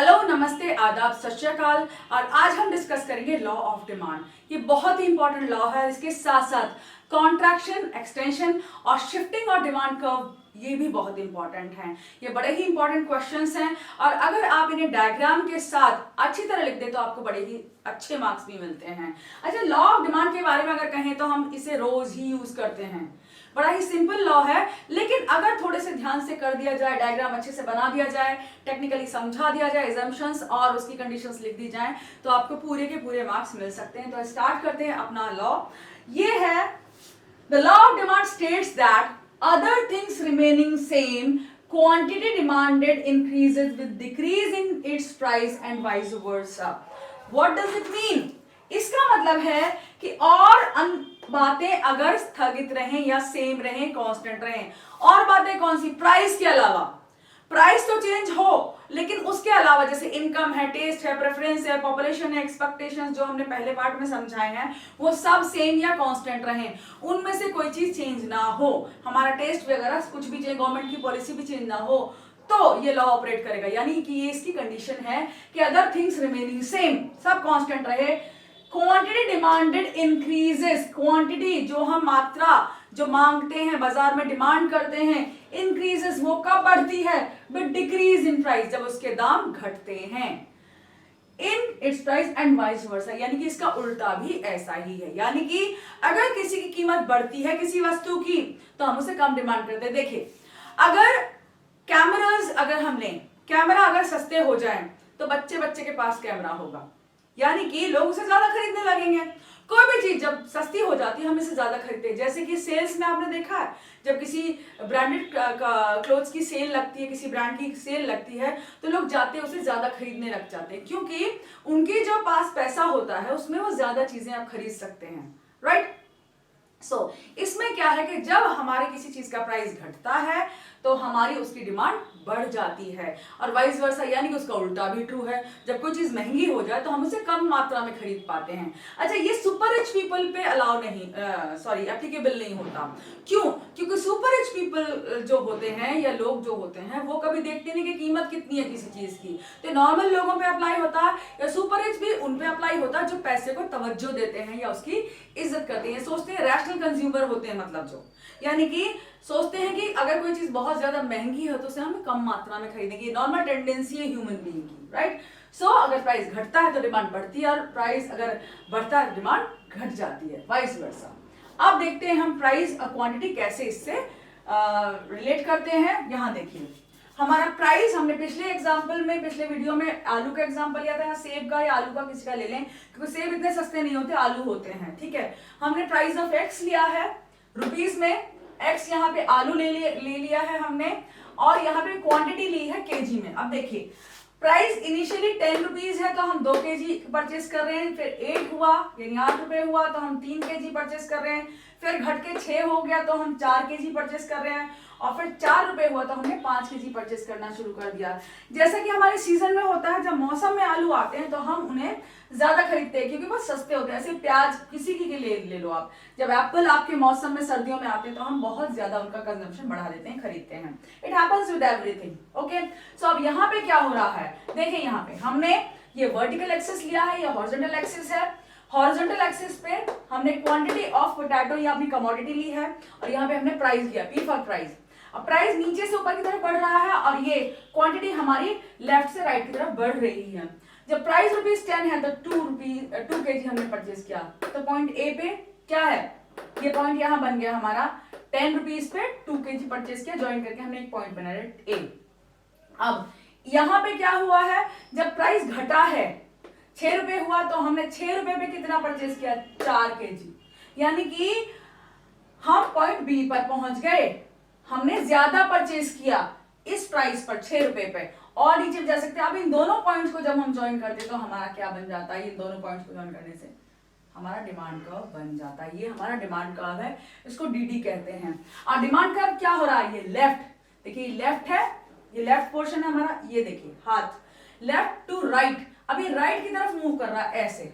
Hello, नमस्ते, आदाब, सत श्री अकाल। और आज हम डिस्कस करेंगे लॉ ऑफ डिमांड। ये बहुत ही इंपॉर्टेंट लॉ है। इसके साथ साथ कॉन्ट्रैक्शन, एक्सटेंशन और शिफ्टिंग और डिमांड कर्व ये भी बहुत इंपॉर्टेंट हैं। ये बड़े ही इंपॉर्टेंट क्वेश्चंस हैं और अगर आप इन्हें डायग्राम के साथ अच्छी तरह लिख दे तो आपको बड़े ही अच्छे मार्क्स भी मिलते हैं। अच्छा, लॉ ऑफ डिमांड के बारे में अगर कहें तो हम इसे रोज ही यूज करते हैं। बड़ा ही सिंपल लॉ है, लेकिन अगर थोड़े से ध्यान से कर दिया जाए, डायग्राम अच्छे से बना दिया जाए, टेक्निकली समझा दिया जाए, एजम्पशंस और उसकी कंडीशंस लिख दी जाए तो आपको पूरे के पूरे मार्क्स मिल सकते हैं। तो स्टार्ट करते हैं अपना लॉ। ये है, the law of demand states that other things remaining same, quantity demanded increases with decrease in its price and vice versa. What does it mean? इसका मतलब है कि और बातें अगर स्थगित रहें या सेम रहें, कांस्टेंट रहें, और बातें कौन सी? प्राइस के अलावा। प्राइस तो चेंज हो, लेकिन उसके अलावा जैसे इनकम है, टेस्ट है, प्रेफरेंस है, पॉपुलेशन है, एक्सपेक्टेशंस जो हमने पहले पार्ट में समझाए हैं वो सब सेम या कांस्टेंट रहें, उनमें से कोई चीज चेंज ना हो, हमारा टेस्ट वगैरह कुछ भी चेंज, गवर्नमेंट की पॉलिसी भी चेंज ना हो, तो ये लॉ ऑपरेट करेगा। यानी कि ये इसकी कंडीशन है कि अदर थिंग्स रिमेनिंग सेम, सब कांस्टेंट रहे, क्वांटिटी डिमांडेड इंक्रीजेस, क्वांटिटी जो हम मात्रा जो मांगते हैं, बाजार में डिमांड करते हैं, इंक्रीजेस वो कब बढ़ती है? विद डिक्रीज इन प्राइस, जब उसके दाम घटते हैं, in its price and vice versa. यानी कि इसका उल्टा भी ऐसा ही है। यानी कि अगर किसी की कीमत बढ़ती है किसी वस्तु की तो हम उसे कम डिमांड करते हैं। देखिए, अगर कैमरास अगर हम लें, कैमरा अगर सस्ते हो जाएं तो बच्चे बच्चे के पास कैमरा होगा, यानी कि लोग उसे ज्यादा खरीदने लगेंगे। कोई भी चीज जब सस्ती हो जाती है हम इसे ज्यादा खरीदते हैं। जैसे कि सेल्स में आपने देखा है, जब किसी ब्रांडेड क्लोथ्स की सेल लगती है, किसी ब्रांड की सेल लगती है तो लोग जाते हैं उसे ज्यादा खरीदने लग जाते हैं, क्योंकि उनके जो पास पैसा होता है उसमें वो ज्यादा चीजें आप खरीद सकते हैं, राइट। इसमें क्या है कि जब हमारे किसी चीज का प्राइस घटता है तो हमारी उसकी डिमांड बढ़ जाती है, और वाइस वर्सा, यानी कि उसका उल्टा भी ट्रू है। जब कोई चीज महंगी हो जाए तो हम उसे कम मात्रा में खरीद पाते हैं। अच्छा, ये सुपर रिच पीपल पे अलाउ नहीं, एप्लीकेबल नहीं होता। क्यों? क्योंकि सुपर रिच पीपल जो होते हैं या लोग जो होते हैं वो कभी देखते नहीं कि कीमत कितनी है किसी चीज की। तो नॉर्मल लोगों पे अप्लाई होता है, या सुपर रिच भी उन पे अप्लाई होता है जो पैसे को तवज्जो देते हैं या उसकी इज्जत करते हैं, सोचते हैं, रैशनल कंज्यूमर होते हैं, मतलब जो, यानी कि सोचते हैं कि अगर कोई चीज बहुत ज्यादा महंगी है तो उसे हम कम मात्रा में खरीदेंगे। नॉर्मल टेंडेंसी है ह्यूमन बीइंग की, राइट। अगर प्राइस घटता है तो डिमांड बढ़ती है, और प्राइस अगर बढ़ता है डिमांड घट जाती है, वाइस वर्सा। अब देखते हैं हम प्राइस और क्वांटिटी कैसे इससे रिलेट करते हैं। यहां देखिए, हमारा प्राइस, हमने पिछले एग्जांपल में, पिछले वीडियो में आलू का एग्जांपल लिया था, सेब का या आलू का, किसी का ले लें, क्योंकि सेब इतने सस्ते नहीं होते, आलू होते हैं, ठीक है। हमने प्राइस ऑफ एक्स लिया है रुपीस में, एक्स यहाँ पे आलू ले लिया है हमने, और यहाँ पे क्वांटिटी ली है केजी में। अब देखिए, प्राइस इनिशियली 10 रुपीज है तो हम 2 केजी परचेस कर रहे हैं, फिर 8 हुआ यानी 8 रुपए हुआ तो हम 3 केजी परचेस कर रहे हैं, फिर घट के 6 हो गया तो हम 4 केजी परचेस कर रहे हैं, और फिर 4 रुपए हुआ तो हमने 5 केजी परचेस करना शुरू कर दिया। जैसा कि हमारे सीजन में होता है, जब मौसम में आलू आते हैं तो हम उन्हें ज्यादा खरीदते हैं क्योंकि बहुत सस्ते होते हैं। ऐसे प्याज किसी की ले लो आप, जब एप्पल आपके मौसम में सर्दियों में आते हैं तो हम बहुत ज्यादा उनका कंजम्पशन बढ़ा देते हैं, खरीदते हैं। It happens with everything, okay. So अब यहाँ पे क्या हो रहा है, देखिए यहाँ पे हमने ये वर्टिकल एक्सिस लिया है, या हॉरिजॉन्टल एक्सिस है। हॉरिजॉन्टल एक्सिस पे हमने क्वांटिटी ऑफ पोटैटो या अपनी कमोडिटी ली है, और यहाँ पे हमने प्राइस लिया, पी फॉर प्राइस। अब प्राइस नीचे से ऊपर की तरफ बढ़ रहा है और ये क्वांटिटी हमारी लेफ्ट से राइट की तरफ बढ़ रही है। जब प्राइस ₹10 है तो 2 केजी हमने परचेस किया, तो पॉइंट ए पे क्या है, ये पॉइंट यहाँ बन गया हमारा, 10 रुपीज पे 2 केजी परचेस किया, ज्वाइन करके हमने एक पॉइंट बनाया ए। अब यहाँ पे क्या हुआ है, जब प्राइस घटा है 6 रुपए हुआ तो हमने 6 रुपए पे कितना परचेस किया, 4 केजी, यानी कि हम पॉइंट बी पर पहुंच गए, हमने ज्यादा परचेस किया इस प्राइस पर 6 रुपए पे, और नीचे जा सकते हैं। अब इन दोनों पॉइंट्स को जब हम ज्वाइन करते तो हमारा क्या बन जाता है, इन दोनों पॉइंट्स को ज्वाइन करने से हमारा डिमांड कर्व बन जाता है। ये हमारा डिमांड कर्व है, इसको डीडी कहते हैं। और डिमांड कर्व क्या हो रहा है, ये लेफ्ट, देखिए लेफ्ट है, ये लेफ्ट पोर्शन है हमारा, ये देखिए हाथ, लेफ्ट टू राइट, अभी राइट की तरफ मूव कर रहा है ऐसे,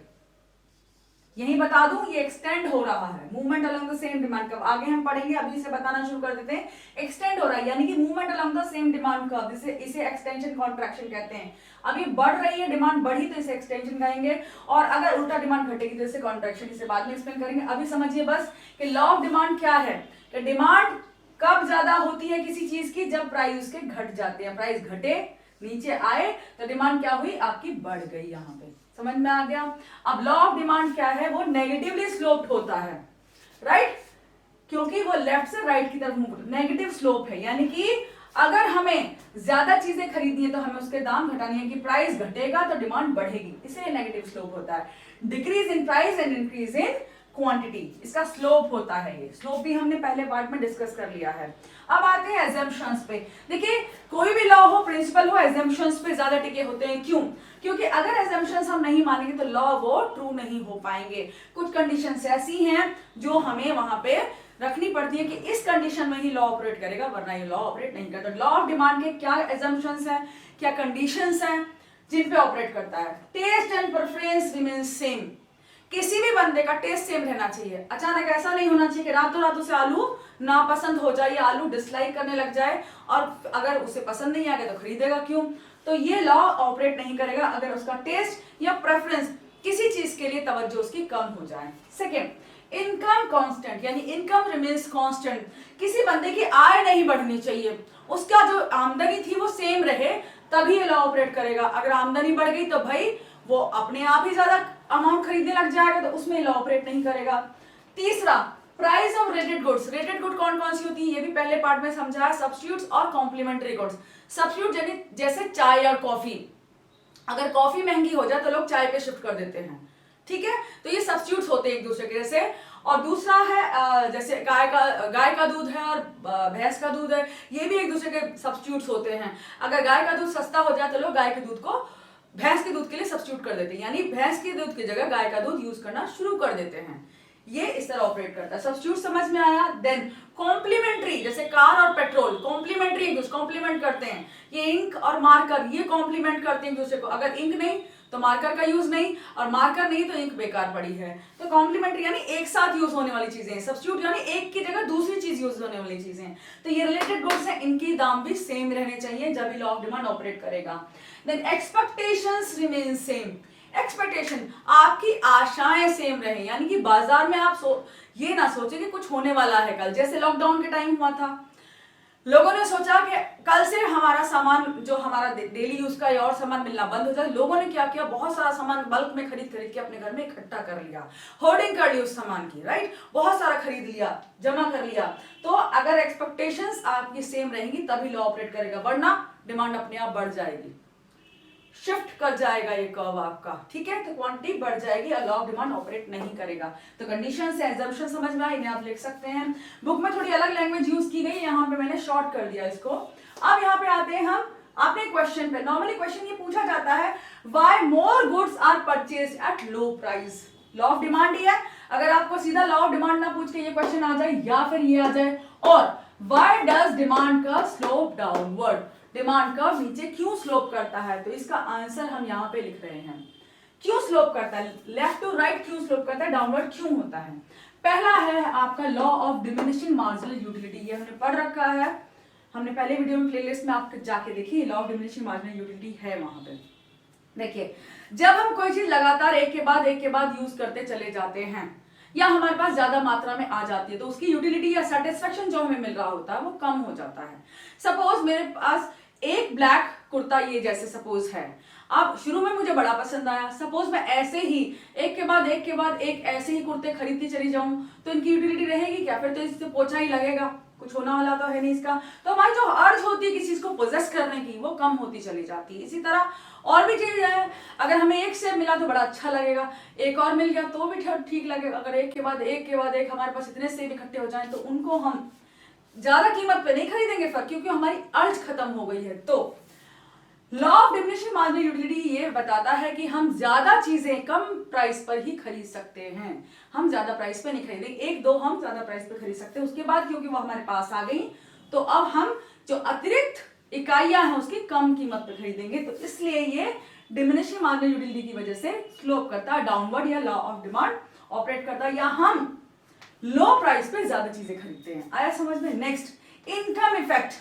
यही बता दूं, ये एक्सटेंड हो रहा है, movement along the same demand curve. आगे हम पढ़ेंगे, अभी इसे बताना शुरू कर देते हैं। एक्सटेंड हो रहा है यानी कि movement along the same demand curve, इसे एक्सटेंशन कॉन्ट्रैक्शन कहते हैं। अभी बढ़ रही है डिमांड, बढ़ी तो इसे एक्सटेंशन कहेंगे, और अगर उल्टा डिमांड घटेगी तो इसे कॉन्ट्रैक्शन। इसे बाद में एक्सप्लेन करेंगे। अभी समझिए बस कि लॉ ऑफ डिमांड क्या है, कि डिमांड कब ज्यादा होती है किसी चीज की, जब प्राइस उसके घट जाते हैं। प्राइस घटे, नीचे आए, तो डिमांड क्या हुई, आपकी बढ़ गई। यहां पे समझ में आ गया। अब लॉ ऑफ डिमांड क्या है, वो नेगेटिवली स्लोप्ड होता है, राइट, क्योंकि वो लेफ्ट से राइट की तरफ मूव, नेगेटिव स्लोप है। यानी कि अगर हमें ज्यादा चीजें खरीदनी है तो हमें उसके दाम घटानी है, कि प्राइस घटेगा तो डिमांड बढ़ेगी, इसलिए नेगेटिव स्लोप होता है। Decrease in price and increase in quantity, इसका स्लोप होता है। ये स्लोप भी हमने पहले पार्ट में डिस्कस कर लिया है। अब आते हैं एजम्पशंस पे। देखिए कोई भी लॉ हो, प्रिंसिपल हो, एजम्पशंस पे ज्यादा टिके होते हैं। क्यों? क्योंकि अगर एजम्पशंस हम नहीं मानेंगे तो लॉ वो ट्रू नहीं हो पाएंगे। कुछ कंडीशंस ऐसी हैं जो हमें वहां पे रखनी पड़ती है कि इस कंडीशन में ही लॉ ऑपरेट करेगा, वरना ये लॉ ऑपरेट नहीं करता। लॉ ऑफ डिमांड के क्या एजम्पशंस हैं, क्या कंडीशंस हैं जिन पे ऑपरेट करता है? Taste and preference remains same. किसी भी बंदे का टेस्ट सेम रहना चाहिए। अचानक ऐसा नहीं होना चाहिए कि रातों रातों से आलू नापसंद हो जाए या आलू डिसलाइक करने लग जाए, और अगर उसे पसंद नहीं आ गया तो खरीदेगा क्यों? तो ये लॉ ऑपरेट नहीं करेगा अगर उसका टेस्ट या प्रेफरेंस किसी चीज के लिए तवज्जो उसकी कम हो जाए। सेकेंड, इनकम कांस्टेंट, यानी इनकम रिमेन्स कांस्टेंट। किसी बंदे की आय नहीं बढ़नी चाहिए, उसका जो आमदनी थी वो सेम रहे, तभी ये लॉ ऑपरेट करेगा। अगर आमदनी बढ़ गई तो भाई वो अपने आप ही ज्यादा अमाउंट खरीदने लग जाएगा, तो उसमें लॉ ऑपरेट नहीं करेगा। तीसरा, price of rated goods. Rated good कौन कौन सी होती है ये भी पहले पार्ट में समझा है। सब्स्टिट्यूट्स और कॉम्प्लीमेंट्री गुड्स। सब्स्टिट्यूट यानी जैसे चाय और कॉफी, अगर कॉफी महंगी हो जाए तो लोग चाय पे शिफ्ट कर देते हैं, ठीक है, तो ये सब्स्टिट्यूट्स होते हैं एक दूसरे के जैसे। और दूसरा है जैसे गाय का दूध है और भैंस का दूध है, ये भी एक दूसरे के सब्स्टिट्यूट्स होते हैं। अगर गाय का दूध सस्ता हो जाए तो लोग गाय के दूध को भैंस के दूध के लिए सब्स्टिट्यूट कर देते हैं, यानी भैंस के दूध की जगह गाय का दूध यूज करना शुरू कर देते हैं। ये इस तरह ऑपरेट करता है। सब्स्टिट्यूट समझ में आया। देन कॉम्प्लीमेंट्री, जैसे कार और पेट्रोल कॉम्प्लीमेंट्री, कॉम्प्लीमेंट करते हैं। ये इंक और मार्कर ये कॉम्प्लीमेंट करते हैं एक दूसरे को। अगर इंक नहीं तो मार्कर का यूज नहीं, और मार्कर नहीं तो इंक बेकार पड़ी है। तो कॉम्प्लीमेंट्री यानी एक साथ यूज होने वाली चीजें। सब्स्टिट्यूट यानी एक की जगह दूसरी चीज यूज होने वाली चीजें। तो ये रिलेटेड गुड्स हैं, इनकी दाम भी सेम रहने चाहिए जब लॉ ऑफ डिमांड ऑपरेट करेगा। Then expectations remain same. Expectation, आपकी आशाएं सेम रहे, यानी कि बाजार में आप ये ना सोचे कि कुछ होने वाला है कल। जैसे लॉकडाउन के टाइम हुआ था, लोगों ने सोचा कि कल से हमारा सामान जो हमारा डेली यूज का और सामान मिलना बंद हो जाए। लोगों ने क्या किया, बहुत सारा सामान बल्क में खरीद के अपने घर में इकट्ठा कर लिया, होर्डिंग कर ली उस सामान की, राइट, बहुत सारा खरीद लिया, जमा कर लिया। तो अगर एक्सपेक्टेशंस आपकी सेम रहेंगी तभी लॉ ऑपरेट करेगा, वरना डिमांड अपने आप बढ़ जाएगी, शिफ्ट कर जाएगा ये कर्व आपका, ठीक है। तो क्वांटिटी बढ़ जाएगी और लॉ ऑफ डिमांड ऑपरेट नहीं करेगा। तो कंडीशन से एजम्पशन समझ में आई, इन्हें आप लिख सकते हैं। बुक में थोड़ी अलग लैंग्वेज यूज की गई, यहाँ पे मैंने शॉर्ट कर दिया इसको। अब यहाँ पे आते हैं हम अपने क्वेश्चन पे। नॉर्मली क्वेश्चन ये पूछा जाता है, why more goods are purchased at low price. Law of demand ही है। अगर आपको सीधा लॉ ऑफ डिमांड ना पूछ के ये क्वेश्चन आ जाए या फिर ये आ जाए, और व्हाई डज डिमांड का स्लोप डाउनवर्ड, डिमांड कर्व नीचे क्यों स्लोप करता है, तो इसका आंसर हम यहाँ पे लिख रहे हैं। क्यों स्लोप करता है, लेफ्ट टू राइट क्यों स्लोप करता है, डाउनवर्ड क्यों होता है। पहला है आपका law of diminishing marginal utility, ये हमने पढ़ रखा है, हमने पहले वीडियो में प्लेलिस्ट में आप जाके देखिए, law of diminishing marginal utility है वहां पे। देखिए, जब हम कोई चीज लगातार एक के बाद यूज करते चले जाते हैं, या हमारे पास ज्यादा मात्रा में आ जाती है, तो उसकी यूटिलिटी या सेटिस्फेक्शन जो हमें मिल रहा होता है वो कम हो जाता है। सपोज मेरे पास एक ब्लैक कुर्ता ये जैसे सपोज है, अब शुरू में मुझे बड़ा पसंद आया, सपोज मैं ऐसे ही एक के बाद एक ऐसे ही कुर्ते खरीदती चली जाऊं, तो इनकी यूटिलिटी रहेगी क्या, फिर तो इससे पोछा ही लगेगा, कुछ होना वाला तो है नहीं इसका। तो हमारी जो अर्ज होती है किसी चीज को पोजेस करने की वो कम होती चली जाती है। इसी तरह और भी चीज है, अगर हमें एक सेब मिला तो बड़ा अच्छा लगेगा, एक और मिल गया तो भी ठीक लगेगा। अगर एक के बाद एक हमारे पास इतने सेब इकट्ठे हो जाए तो उनको हम ज्यादा कीमत पे नहीं खरीदेंगे फर्क, क्योंकि हमारी अर्ज खत्म हो गई है। तो law of diminishing marginal utility ये बताता है कि हम ज्यादा चीजें कम प्राइस पर ही खरीद सकते हैं, हम ज्यादा प्राइस पे नहीं खरीदेंगे, एक दो हम ज्यादा प्राइस पे खरीद सकते हैं, उसके बाद क्योंकि वो हमारे पास आ गई तो अब हम जो अतिरिक्त इकाइयां हैं उसकी कम कीमत पे खरीदेंगे। तो इसलिए ये डिमिनिशिंग मार्जिनल यूटिलिटी की वजह से स्लोप करता है डाउनवर्ड, या लॉ ऑफ डिमांड ऑपरेट करता है, या हम लो प्राइस पे ज्यादा चीजें खरीदते हैं। आया समझ में? Next, income effect.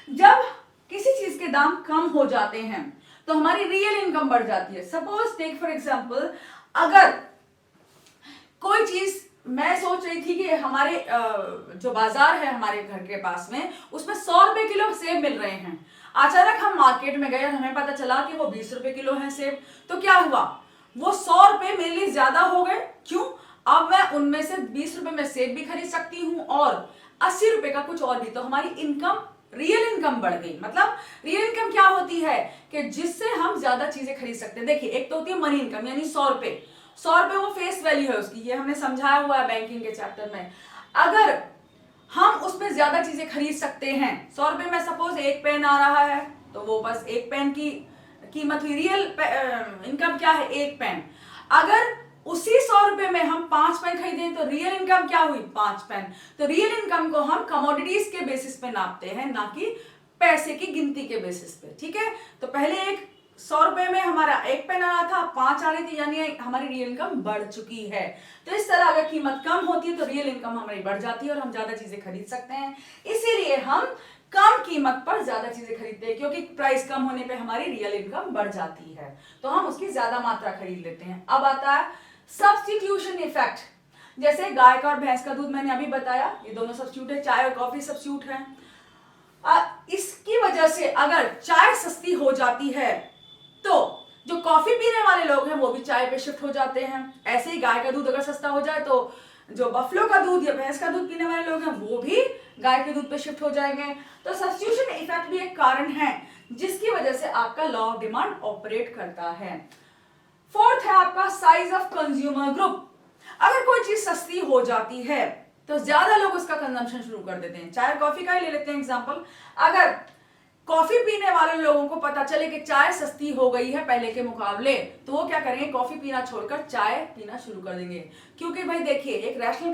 जब किसी चीज के दाम कम हो जाते हैं तो हमारी रियल इनकम बढ़ जाती है। सपोज टेक फॉर एग्जांपल, अगर कोई चीज मैं सोच रही थी कि हमारे जो बाजार है हमारे घर के पास में, उसमें 100 रुपए किलो सेब मिल रहे हैं। अचानक हम मार्केट में गए और हमें पता चला कि वो 20 रुपए किलो है सेब। तो क्या हुआ, वो 100 रुपए मेरे लिए ज्यादा हो गए। क्यों? अब मैं उनमें से 20 रुपए में सेब भी खरीद सकती हूँ और 80 रुपए का कुछ और भी। तो हमारी इनकम, रियल इनकम बढ़ गई। मतलब रियल इनकम क्या होती है कि जिससे हम ज्यादा चीजें खरीद सकते हैं। देखिए, एक तो होती है मनी इनकम, यानी 100 रुपए, 100 रुपए वो फेस वैल्यू है उसकी, ये हमने समझाया हुआ है बैंकिंग के चैप्टर में। अगर हम उसमें ज्यादा चीजें खरीद सकते हैं, 100 रुपए में सपोज एक पेन आ रहा है तो वो बस एक पेन की कीमत हुई। रियल इनकम क्या है? एक पेन। अगर उसी 100 रुपए में हम 5 पेन खरीदें तो रियल इनकम क्या हुई? 5 पेन। तो रियल इनकम को हम कमोडिटीज के बेसिस पे नापते हैं, ना कि पैसे की गिनती के बेसिस पे। ठीक है? तो पहले एक 100 रुपए में हमारा एक पेन आ रहा था, 5 आ रही थी, यानी हमारी रियल इनकम बढ़ चुकी है। तो इस तरह अगर कीमत कम होती है तो रियल इनकम हमारी बढ़ जाती है और हम ज्यादा चीजें खरीद सकते हैं। इसीलिए हम कम कीमत पर ज्यादा चीजें खरीदते हैं, क्योंकि प्राइस कम होने पे हमारी रियल इनकम बढ़ जाती है, तो हम उसकी ज्यादा मात्रा खरीद लेते हैं। अब आता है सब्स्टिट्यूशन इफेक्ट। जैसे गाय का और भैंस का दूध मैंने अभी बताया, ये दोनों सब्स्टिट्यूट है, चाय और कॉफी सब्स्टिट्यूट है। इसकी वजह से अगर चाय सस्ती हो जाती है तो जो कॉफी पीने वाले लोग हैं वो भी चाय पे शिफ्ट हो जाते हैं। ऐसे ही गाय का दूध अगर सस्ता हो जाए तो जो बफलो का दूध या भैंस का दूध पीने वाले लोग हैं वो भी गाय के दूध पे शिफ्ट हो जाएंगे। तो सब्स्टिट्यूशन इफेक्ट भी एक कारण है जिसकी वजह से आपका लॉ ऑफ डिमांड ऑपरेट करता है। फोर्थ है आपका साइज ऑफ कंज्यूमर ग्रुप। अगर कोई चीज सस्ती हो जाती है तो ज्यादा लोग उसका कंजम्पशन शुरू कर देते हैं। चाय कॉफी का ही ले लेते हैं एग्जांपल। अगर कॉफी पीने वाले लोगों को पता चले कि चाय सस्ती हो गई है पहले के मुकाबले, तो वो क्या करेंगे? कॉफी पीना छोड़कर चाय पीना शुरू कर देंगे। क्योंकि भाई देखिए, एक रैशनल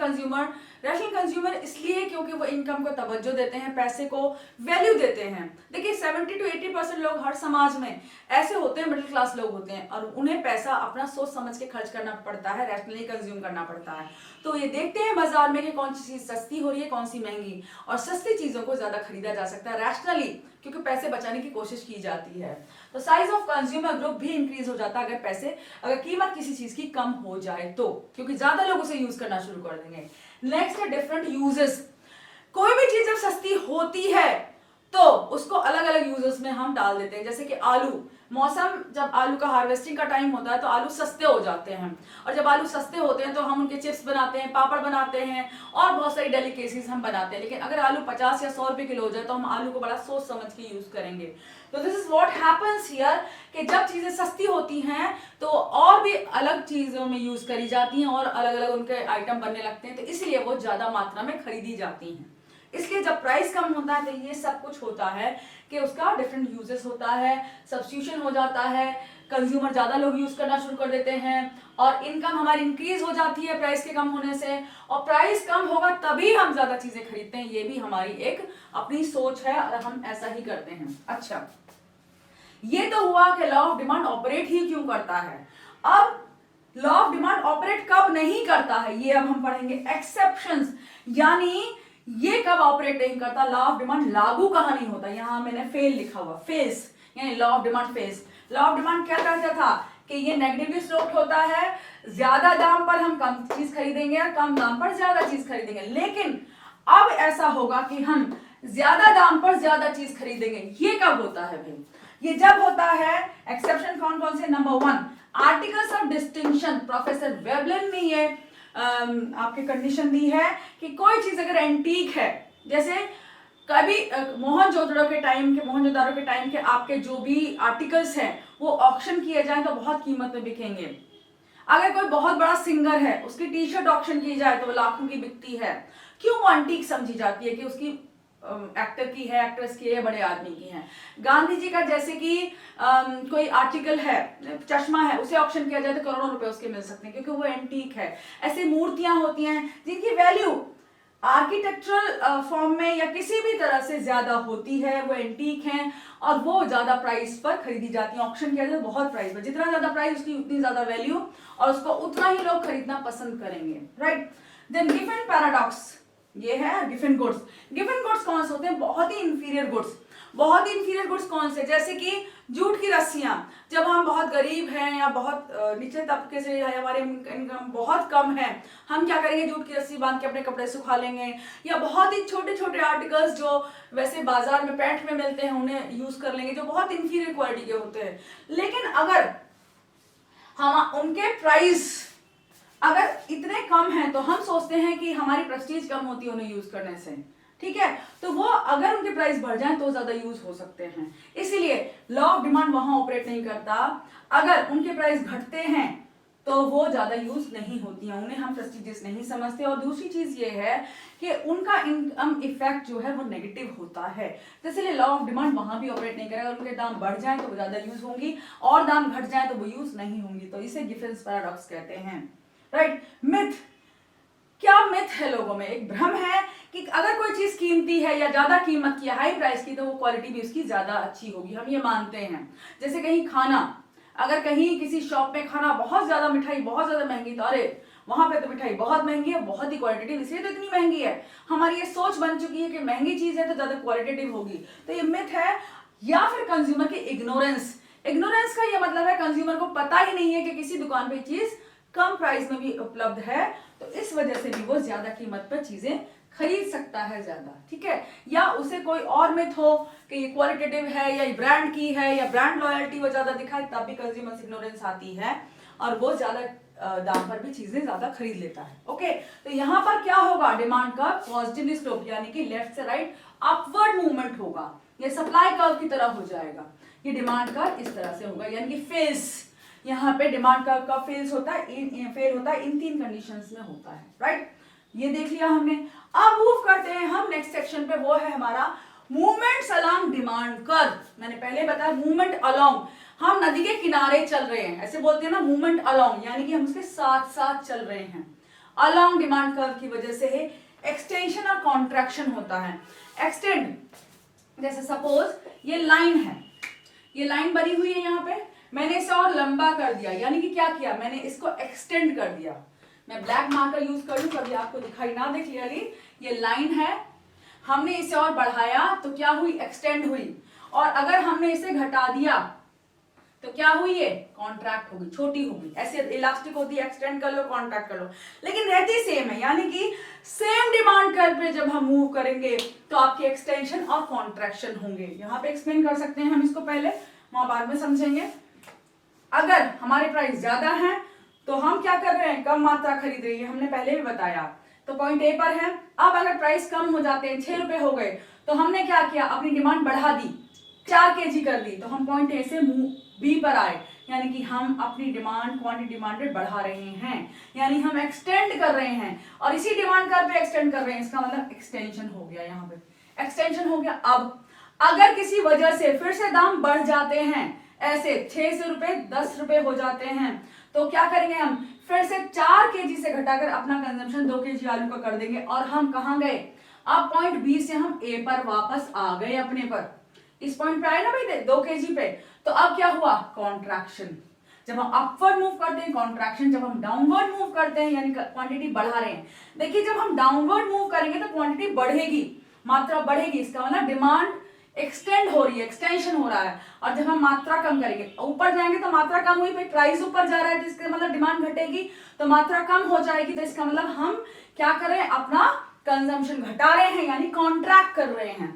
कंज्यूमर इसलिए क्योंकि वो इनकम को तवज्जो देते हैं, पैसे को वैल्यू देते हैं। देखिए 70 to 80% लोग हर समाज में ऐसे होते हैं, मिडिल क्लास लोग होते हैं, और उन्हें पैसा अपना सोच समझ के खर्च करना पड़ता है, रैशनली कंज्यूम करना पड़ता है। तो ये देखते हैं बाजार में कि कौन सी चीज सस्ती हो रही है, कौन सी महंगी, और सस्ती चीजों को ज्यादा खरीदा जा सकता है रैशनली, क्योंकि पैसे बचाने की कोशिश की जाती है। तो साइज ऑफ कंज्यूमर ग्रुप भी इंक्रीज हो जाता है अगर कीमत किसी चीज की कम हो जाए तो, क्योंकि ज्यादा लोग उसे यूज करना शुरू कर देंगे। नेक्स्ट है डिफरेंट यूजेस। कोई भी चीज जब सस्ती होती है तो उसको अलग अलग यूजेस में हम डाल देते हैं। जैसे कि आलू, मौसम जब आलू का हार्वेस्टिंग का टाइम होता है तो आलू सस्ते हो जाते हैं, और जब आलू सस्ते होते हैं तो हम उनके चिप्स बनाते हैं, पापड़ बनाते हैं और बहुत सारी डेलिकेसीज हम बनाते हैं। लेकिन अगर आलू 50 या 100 रुपए किलो हो जाए तो हम आलू को बड़ा सोच समझ के यूज करेंगे। तो this is what happens here कि जब चीजें सस्ती होती हैं तो और भी अलग चीजों में यूज करी जाती हैं और अलग अलग उनके आइटम बनने लगते हैं, तो इसलिए वो ज्यादा मात्रा में खरीदी जाती हैं। इसलिए जब प्राइस कम होता है तो ये सब कुछ होता है कि उसका डिफरेंट यूजेस होता है, सब्स्टिट्यूशन हो जाता है, कंज्यूमर ज्यादा लोग यूज करना शुरू कर देते हैं और इनकम हमारी इंक्रीज हो जाती है प्राइस के कम होने से, और प्राइस कम होगा तभी हम ज्यादा चीजें खरीदते हैं। ये भी हमारी एक अपनी सोच है और हम ऐसा ही करते हैं। अच्छा, ये तो हुआ कि लॉ ऑफ डिमांड ऑपरेट ही क्यों करता है। अब लॉ ऑफ डिमांड ऑपरेट कब नहीं करता है ये अब हम पढ़ेंगे, एक्सेप्शंस, यानी ये कब ऑपरेट नहीं करता, लॉ ऑफ डिमांड लागू कहां नहीं होता। यहां मैंने फेल लिखा हुआ, फेज यानी law of demand phase. Law of demand क्या कहता था कि ये नेगेटिवली स्लोप्ड होता है, ज्यादा दाम पर हम कम चीज खरीदेंगे और कम दाम पर ज्यादा चीज खरीदेंगे। लेकिन अब ऐसा होगा कि हम ज्यादा दाम पर ज्यादा चीज खरीदेंगे। ये कब होता है भाई? ये जब होता है, एक्सेप्शन कौन कौन से, number 1 articles of distinction. Professor Veblen ने ये आपकी कंडीशन दी है कि कोई चीज अगर एंटीक है, जैसे कभी मोहनजोदड़ो के टाइम के आपके जो भी आर्टिकल्स हैं वो ऑक्शन किए जाए तो बहुत कीमत में बिकेंगे। अगर कोई बहुत बड़ा सिंगर है, उसकी टी शर्ट ऑक्शन की जाए तो वो लाखों की बिकती है। क्यों वो एंटीक समझी जाती है? कि उसकी एक्टर की है, एक्ट्रेस की है, बड़े आदमी की है। गांधी जी का जैसे कि कोई आर्टिकल है, चश्मा है, उसे ऑक्शन किया जाए तो करोड़ों रुपए उसके मिल सकते हैं क्योंकि वो एंटीक है। ऐसे मूर्तियां होती हैं जिनकी वैल्यू आर्किटेक्चरल फॉर्म में या किसी भी तरह से ज्यादा होती है, वो एंटीक हैं और वो ज्यादा प्राइस पर खरीदी जाती है। ऑक्शन किया जाए बहुत प्राइस पर, जितना ज्यादा प्राइस उसकी उतनी ज्यादा वैल्यू और उसको उतना ही लोग खरीदना पसंद करेंगे, राइट। देन गिवन पैराडॉक्स, ये है गिवन गुड्स। गिवन गुड्स कौन से होते हैं? बहुत ही इंफीरियर गुड्स। बहुत ही इंफीरियर गुड्स कौन से? जैसे कि जूट की रस्सियां, जब हम बहुत गरीब हैं या बहुत नीचे तबके से या हमारे इनकम बहुत कम है, हम क्या करेंगे? जूट की रस्सी बांध के अपने कपड़े सुखा लेंगे, या बहुत ही छोटे छोटे आर्टिकल्स जो वैसे बाजार में पैंट में मिलते हैं उन्हें यूज कर लेंगे, जो बहुत इंफीरियर क्वालिटी के होते हैं। लेकिन अगर हम उनके प्राइस अगर इतने कम हैं तो हम सोचते हैं कि हमारी प्रेस्टीज कम होती है उन्हें यूज करने से, ठीक है। तो वो अगर उनके प्राइस बढ़ जाएं तो ज्यादा यूज हो सकते हैं, इसीलिए लॉ ऑफ डिमांड वहां ऑपरेट नहीं करता। अगर उनके प्राइस घटते हैं तो वो ज्यादा यूज नहीं होती हैं, उन्हें हम प्रेस्टीजियस नहीं समझते। और दूसरी चीज ये है कि उनका इनकम इफेक्ट जो है वो नेगेटिव होता है, तो इसलिए लॉ ऑफ डिमांड वहां भी ऑपरेट नहीं करेगा। उनके दाम बढ़ जाएं तो वो ज्यादा यूज होंगी और दाम घट जाए तो वो यूज नहीं होंगी, तो इसे गिफेंस पैराडॉक्स कहते हैं, राइट। मिथ, क्या मिथ है लोगों में? एक भ्रम है कि अगर कोई चीज कीमती है या ज्यादा कीमत की, हाई प्राइस की, तो वो क्वालिटी भी उसकी ज्यादा अच्छी होगी, हम ये मानते हैं। जैसे कहीं खाना, अगर कहीं किसी शॉप में खाना बहुत ज्यादा, मिठाई बहुत ज्यादा महंगी, तो अरे वहां पे तो मिठाई बहुत महंगी है, बहुत ही क्वालिटेटिव, इसलिए तो इतनी महंगी है। हमारी ये सोच बन चुकी है कि महंगी चीज है तो ज्यादा क्वालिटेटिव होगी, तो ये मिथ है। या फिर कंज्यूमर की इग्नोरेंस। इग्नोरेंस का ये मतलब है कंज्यूमर को पता ही नहीं है कि किसी दुकान पे चीज कम प्राइस में भी उपलब्ध है, तो इस वजह से भी वो ज्यादा कीमत पर चीजें खरीद सकता है ज्यादा, ठीक है। या उसे कोई और मिथ हो कि ये क्वालिटेटिव है या ये ब्रांड की है या ब्रांड लॉयल्टी वो ज्यादा दिखाए, तब भी कंज्यूमर इग्नोरेंस आती है और वो ज्यादा दाम पर भी चीजें ज्यादा खरीद लेता है, ओके। तो यहाँ पर क्या होगा? डिमांड का पॉजिटिव स्लोप, यानी कि लेफ्ट से राइट अपवर्ड मूवमेंट होगा, ये सप्लाई कर्व की तरह हो जाएगा। ये डिमांड का इस तरह से होगा, यानी कि फेज, यहाँ पे डिमांड कर्व का फेल होता है इन तीन कंडीशंस में होता है, राइट। ये देख लिया हमने। अब मूव करते हैं हम नेक्स्ट सेक्शन पे, वो है हमारा मूवमेंट्स अलोंग डिमांड कर्व। मैंने पहले बताया मूवमेंट अलोंग, हम नदी के किनारे चल रहे हैं, ऐसे बोलते हैं ना मूवमेंट अलोंग, यानी कि हम उसके साथ साथ चल रहे हैं। अलोंग डिमांड कर्व की वजह से एक्सटेंशन और कॉन्ट्रैक्शन होता है। एक्सटेंड, जैसे सपोज ये लाइन है, ये लाइन बनी हुई है, यहाँ पे मैंने इसे और लंबा कर दिया, यानी कि क्या किया? मैंने इसको एक्सटेंड कर दिया। मैं ब्लैक मार्कर यूज करूं कभी आपको दिखाई ना दे क्लियरली, ये लाइन है, हमने इसे और बढ़ाया तो क्या हुई? एक्सटेंड हुई। और अगर हमने इसे घटा दिया तो क्या हुई? ये कॉन्ट्रैक्ट होगी, छोटी होगी। ऐसे इलास्टिक होती है, एक्सटेंड कर लो कॉन्ट्रैक्ट कर लो, लेकिन रहती सेम है, यानी कि सेम डिमांड कर्व पे जब हम मूव करेंगे तो आपके एक्सटेंशन और कॉन्ट्रैक्शन होंगे। यहाँ पे एक्सप्लेन कर सकते हैं हम इसको, पहले वहां बाद में समझेंगे। अगर हमारे प्राइस ज्यादा है तो हम क्या कर रहे हैं? कम मात्रा खरीद रही है, हमने पहले भी बताया, तो पॉइंट ए पर है। अब अगर प्राइस कम हो जाते हैं, 6 रुपए हो गए, तो हमने क्या किया? अपनी डिमांड बढ़ा दी, 4 kg कर दी, तो हम पॉइंट ए से बी पर आए, यानी कि हम अपनी डिमांड क्वांटिटी डिमांडेड बढ़ा रहे हैं, यानी हम एक्सटेंड कर रहे हैं और इसी डिमांड कर्व पे एक्सटेंड कर रहे हैं, इसका मतलब एक्सटेंशन हो गया। यहाँ पे एक्सटेंशन हो गया। अब अगर किसी वजह से फिर से दाम बढ़ जाते हैं, ऐसे 6 रुपए 10 रुपए हो जाते हैं, तो क्या करेंगे? हम फिर से 4 kg से घटाकर अपना कंजम्पशन 2 kg आलू का कर देंगे और हम कहां गए? अब पॉइंट बी से हम ए पर वापस आ गए अपने पर, इस पॉइंट पे आए ना भाई 2 kg पे, तो अब क्या हुआ? कॉन्ट्रैक्शन। जब हम अपवर्ड मूव करते हैं कॉन्ट्रैक्शन, जब हम डाउनवर्ड मूव करते हैं यानी क्वांटिटी बढ़ा रहे हैं। देखिए जब हम डाउनवर्ड मूव करेंगे तो क्वांटिटी बढ़ेगी, मात्रा बढ़ेगी, इसका मतलब डिमांड एक्सटेंड हो रही है, एक्सटेंशन हो रहा है। और जब हम मात्रा कम करेंगे, ऊपर जाएंगे तो मात्रा कम हुई, भाई प्राइस ऊपर जा रहा है तो इसका मतलब डिमांड घटेगी, तो मात्रा कम हो जाएगी, तो इसका मतलब हम क्या कर रहे हैं? अपना कंजम्पशन घटा रहे हैं, यानी कॉन्ट्रैक्ट कर रहे हैं।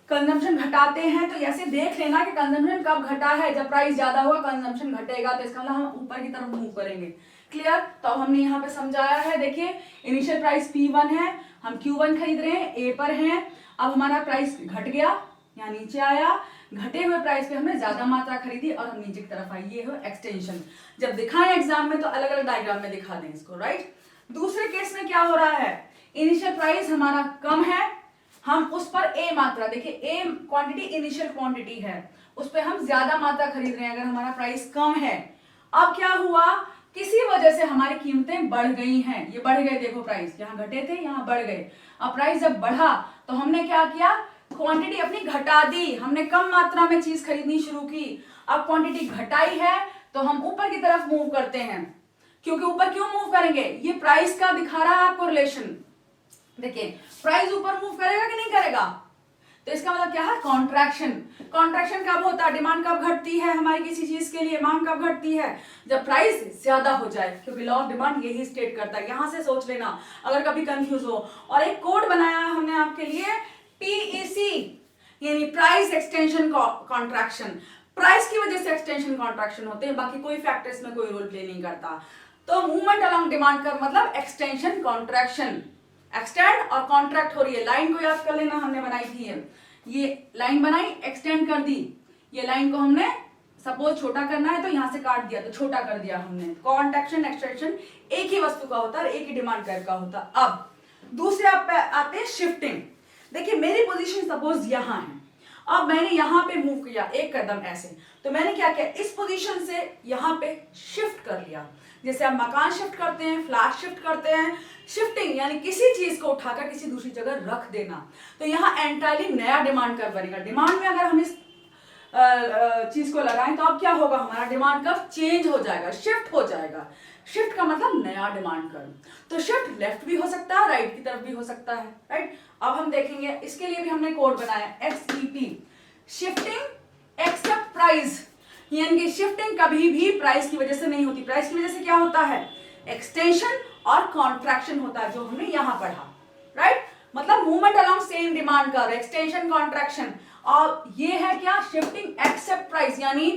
कंजम्पशन घटाते हैं तो ऐसे देख लेना कि कंजम्पशन कब घटा है, जब प्राइस ज्यादा होगा कंजम्पशन घटेगा, तो इसका मतलब हम ऊपर की तरफ मूव करेंगे। क्लियर? तो अब हमने यहाँ पे समझाया है। देखिए इनिशियल प्राइस P1 है, हम Q1 खरीद रहे हैं, A पर हैं। अब हमारा प्राइस घट गया, यहाँ नीचे आया, घटे हुए प्राइस पे हमने ज्यादा मात्रा खरीदी और हम नीचे की तरफ आई, ये हो एक्सटेंशन। जब दिखाएं एग्जाम में तो अलग अलग डायग्राम में दिखा दें इसको, राइट। दूसरे केस में क्या हो रहा है? इनिशियल प्राइस हमारा कम है, हम उस पर ए मात्रा, देखिए ए क्वांटिटी इनिशियल क्वांटिटी है, उस पर हम ज्यादा मात्रा खरीद रहे हैं अगर हमारा प्राइस कम है। अब क्या हुआ किसी वजह से हमारी कीमतें बढ़ गई हैं, ये बढ़ गए, देखो प्राइस यहाँ घटे थे यहाँ बढ़ गए। अब प्राइस जब बढ़ा तो हमने क्या किया, क्वांटिटी अपनी घटा दी, हमने कम मात्रा में चीज खरीदनी शुरू की। अब क्वांटिटी घटाई है तो हम ऊपर की तरफ मूव करते हैं, क्योंकि ऊपर क्यों मूव करेंगे, ये प्राइस का दिखा रहा है आपको रिलेशन। देखिए प्राइस ऊपर मूव करेगा कि नहीं करेगा, तो इसका मतलब क्या है, कॉन्ट्रैक्शन। कॉन्ट्रैक्शन कब होता है, डिमांड कब घटती है हमारी किसी चीज के लिए, मांग कब घटती है, जब प्राइस ज्यादा हो जाए, क्योंकि लॉ ऑफ डिमांड यही स्टेट करता है। यहां से सोच लेना अगर कभी कंफ्यूज हो। और एक कोड बनाया है हमने आपके लिए, PEC यानी प्राइस एक्सटेंशन कॉन्ट्रैक्शन। प्राइस की वजह से एक्सटेंशन कॉन्ट्रैक्शन होते हैं, बाकी कोई फैक्टर इसमें कोई रोल प्ले नहीं करता। तो मूवमेंट अलोंग डिमांड कर्व मतलब एक्सटेंशन कॉन्ट्रैक्शन, एक्सटेंड और कॉन्ट्रैक्ट हो रही है। लाइन को याद कर लेना, हमने बनाई थी ये लाइन बनाई, एक्सटेंड कर दी, ये लाइन को हमने सपोज छोटा करना है तो यहां से काट दिया तो छोटा कर दिया हमने। कॉन्ट्रैक्शन एक्सटेंशन एक ही वस्तु का होता है, एक ही डिमांड कर्व का होता है। अब दूसरे आते हैं शिफ्टिंग। देखिए मेरी पोजीशन सपोज यहां है, अब मैंने यहां पे मूव किया एक कदम ऐसे, तो मैंने क्या किया, इस पोजीशन से यहां पे शिफ्ट कर लिया। जैसे आप मकान शिफ्ट करते हैं, फ्लैट शिफ्ट करते हैं, शिफ्टिंग यानी किसी चीज को उठाकर किसी दूसरी जगह रख देना। तो यहाँ एंटायरली नया डिमांड कर्व बनेगा। डिमांड में अगर हम इस चीज को लगाएं तो अब क्या होगा, हमारा डिमांड कर्व चेंज हो जाएगा, शिफ्ट हो जाएगा। शिफ्ट का मतलब नया डिमांड कर्व। तो शिफ्ट लेफ्ट भी हो सकता है, राइट की तरफ भी हो सकता है, राइट। अब हम देखेंगे, इसके लिए भी हमने कोड बनाया XEP, शिफ्टिंग एक्सेप्ट प्राइस, यानी कि शिफ्टिंग कभी भी प्राइस की वजह से नहीं होती। प्राइस की वजह से क्या होता है, एक्सटेंशन और कॉन्ट्रैक्शन होता है, जो हमने यहां पढ़ा, राइट। मतलब movement along same demand curve, extension contraction. और ये है क्या, शिफ्टिंग एक्सेप्ट प्राइस, यानी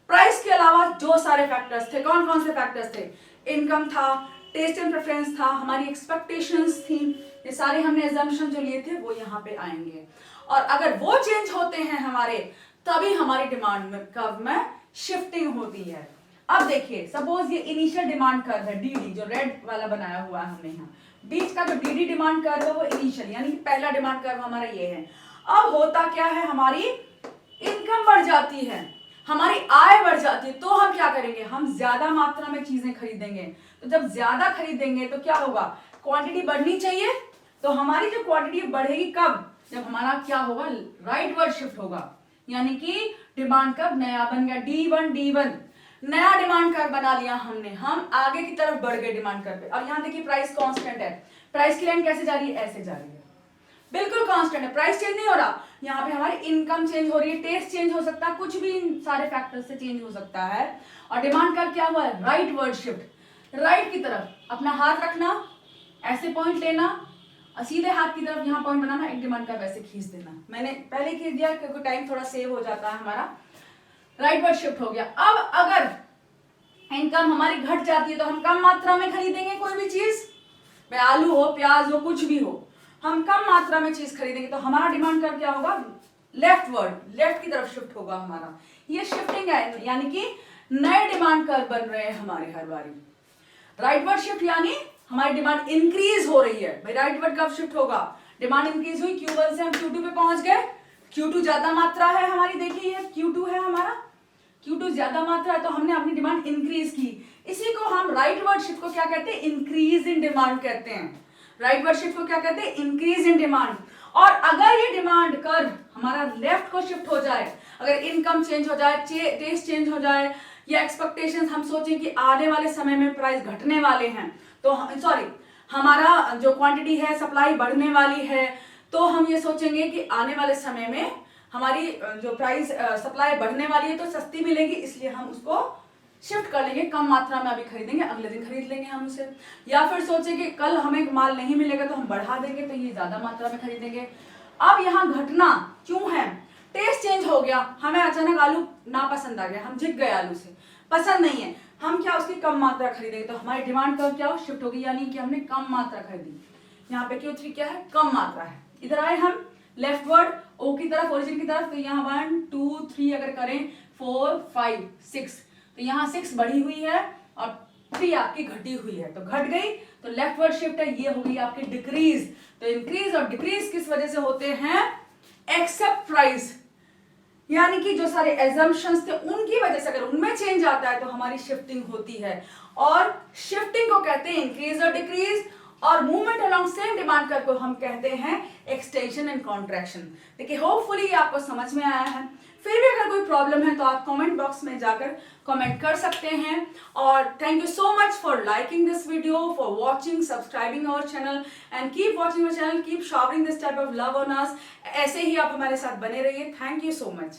प्राइस के अलावा जो सारे फैक्टर्स थे, कौन कौन से फैक्टर्स थे, इनकम था, टेस्ट एंड प्रेफरेंस था, हमारी एक्सपेक्टेशंस थी, ये सारे हमने एजम्पशन जो लिए थे वो यहाँ पे आएंगे। और अगर वो चेंज होते हैं हमारे, तभी हमारी डिमांड कर्व में शिफ्टिंग होती है। अब देखिए सपोज ये इनिशियल डिमांड कर्व है DD, जो रेड वाला बनाया हुआ है हमने यहाँ, बीच का जो DD डिमांड कर्व है वो इनिशियल यानी कि पहला डिमांड कर्व हमारा ये है। अब होता क्या है, हमारी इनकम बढ़ जाती है, हमारी आय बढ़ जाती है, तो हम क्या करेंगे, हम ज्यादा मात्रा में चीजें खरीदेंगे। तो जब ज्यादा खरीदेंगे तो क्या होगा, क्वांटिटी बढ़नी चाहिए, तो हमारी जो क्वांटिटी बढ़ेगी कब, जब हमारा क्या होगा, राइट वर्ड शिफ्ट होगा, यानी कि डिमांड कर्व नया बन गया, D1 नया डिमांड कर्व बना लिया हमने, हम आगे की तरफ बढ़ गए डिमांड कर्व पे। और यहाँ देखिए प्राइस कांस्टेंट है, प्राइस की लाइन कैसे जा रही है, ऐसे जा रही है, बिल्कुल कांस्टेंट है, प्राइस चेंज नहीं हो रहा। यहाँ पे हमारी इनकम चेंज हो रही है, टेस्ट चेंज हो सकता है, कुछ भी इन सारे फैक्टर्स से चेंज हो सकता है। और डिमांड कर्व क्या हुआ है, राइट वर्ड शिफ्ट, राइट की तरफ अपना हाथ रखना, ऐसे पॉइंट लेना, सीधे हाथ की तरफ यहाँ पॉइंट बनाना, एक डिमांड कर्व ऐसे खींच देना। मैंने पहले खींच दिया क्योंकि टाइम थोड़ा सेव हो जाता है हमारा, राइट वर्ड शिफ्ट हो गया। अब अगर इनकम हमारी घट जाती है तो हम कम मात्रा में खरीदेंगे कोई भी चीज, आलू हो, प्याज हो, कुछ भी हो, हम कम मात्रा में चीज खरीदेंगे, तो हमारा डिमांड कर्व क्या होगा, लेफ्ट वर्ड, लेफ्ट की तरफ शिफ्ट होगा हमारा। ये शिफ्टिंग है, यानी कि नए डिमांड कर्व बन रहे हैं हमारे हर बारी। राइट वर्ड शिफ्ट यानी हमारी डिमांड इंक्रीज हो रही है, भाई राइट वर्ड कब शिफ्ट होगा, डिमांड इंक्रीज हुई, Q1 से हम Q2 पे पहुंच गए, Q2 ज्यादा मात्रा है हमारी, देखिए ये Q2 है हमारा, Q2 ज्यादा मात्रा है तो हमने अपनी डिमांड इंक्रीज की। इसी को हम राइट वर्ड शिफ्ट को क्या कहते हैं, इंक्रीज इन डिमांड कहते हैं। राइट वर्ड शिफ्ट को क्या कहते हैं, इंक्रीज इन डिमांड। और अगर ये डिमांड कर्व हमारा लेफ्ट को शिफ्ट हो जाए, अगर इनकम चेंज हो जाए, टेस्ट चेंज हो जाए, या एक्सपेक्टेशंस हम सोचें कि आने वाले समय में प्राइस घटने वाले हैं, तो हमारा जो क्वांटिटी है सप्लाई बढ़ने वाली है, तो हम ये सोचेंगे कि आने वाले समय में हमारी जो प्राइस सप्लाई बढ़ने वाली है तो सस्ती मिलेगी, इसलिए हम उसको शिफ्ट कर लेंगे, कम मात्रा में अभी खरीदेंगे, अगले दिन खरीद लेंगे हम उसे। या फिर सोचे कि कल हमें माल नहीं मिलेगा तो हम बढ़ा देंगे, तो ये ज्यादा मात्रा में खरीदेंगे। अब यहाँ घटना क्यों है, टेस्ट चेंज हो गया, हमें अचानक आलू ना पसंद आ गया, हम झिक गए आलू से, पसंद नहीं है, हम क्या उसकी कम मात्रा खरीदेंगे, तो हमारी डिमांड कर्व क्या हो, शिफ्ट होगी, यानी कि हमने कम मात्रा खरीदी। यहाँ पे Q3 क्या है, कम मात्रा है। इधर आए हम लेफ्ट वर्ड ओ की तरफ, ओरिजिन की तरफ, तो यहाँ 1 2 3 अगर करें 4 5 6, तो यहाँ 6 बढ़ी हुई है और 3 आपकी घटी हुई है, तो घट गई, तो लेफ्ट वर्ड शिफ्ट है, ये हो गई आपकी डिक्रीज। तो इंक्रीज और डिक्रीज किस वजह से होते हैं, एक्सेप्ट प्राइस, यानी कि जो सारे एजम्पशंस थे उनकी वजह से अगर उनमें चेंज आता है तो हमारी शिफ्टिंग होती है, और शिफ्टिंग को कहते हैं इंक्रीज और डिक्रीज, और movement along same demand curve को हम कहते हैं एक्सटेंशन एंड कॉन्ट्रैक्शन। देखिए होपफुली ये आपको समझ में आया है। फिर भी अगर कोई प्रॉब्लम है तो आप कमेंट बॉक्स में जाकर कमेंट कर सकते हैं। और thank you so much for liking this video, for watching, subscribing our channel and keep watching our channel, keep showering this type of love on us. ऐसे ही आप हमारे साथ बने रहिए। Thank you so much.